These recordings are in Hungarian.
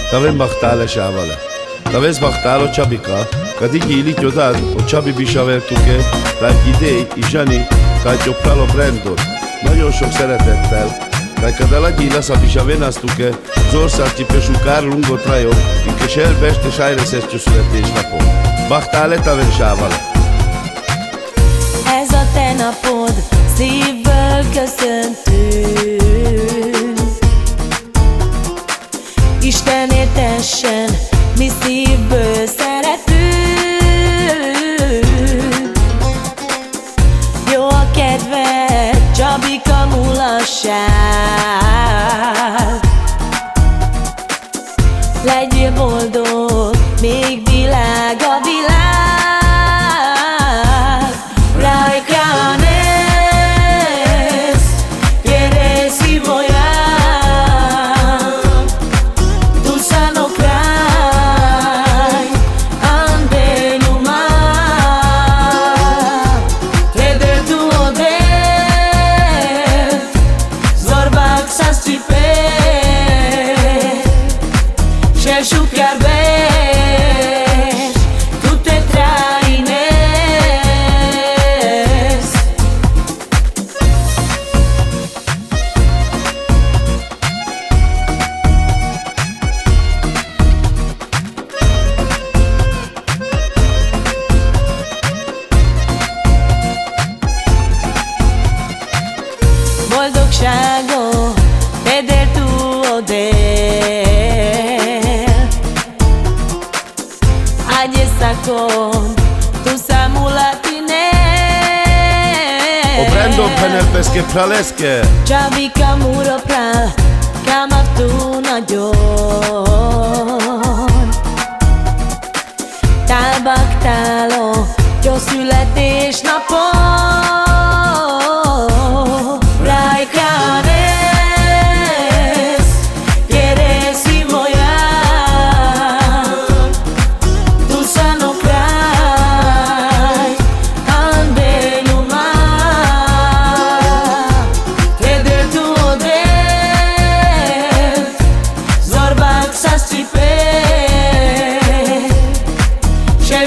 Tavem bachtale sávale. Tavez bachtalo Csabika, kad így tudod, hogy Csabi bisavertuke, tehát idej, Izsani, tehát jobbtalo Brandon. Nagyon sok szeretettel, tehát kad alagyi lesz a bisavenasztuke, az országcsipesú Kárlungo Trajo, és elbest és ájreszesztő születésnapom. Bachtale taven sávale. Ez a te napod, szívből köszöntünk. Isten értessen, mi szívből szeretünk. Jó a kedved, Csabika mulasság. Legyél boldog, még világ a világ. Šukar veš, tu te trajines. Boldogságot veder tu odél. Con tu samulatine. O Brandon penelpeske praleske. Csabika muro prál, kámatú nagyon. Tálbaktáló, jó születésnapon.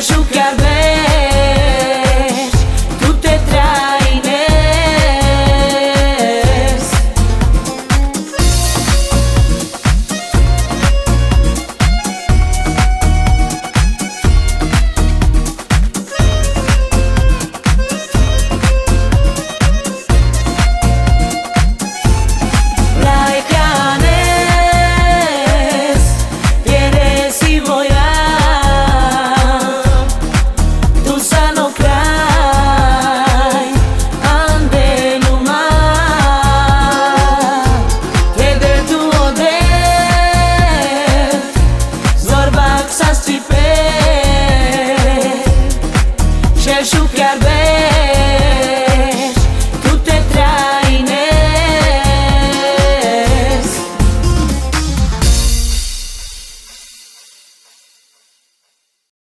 Šukar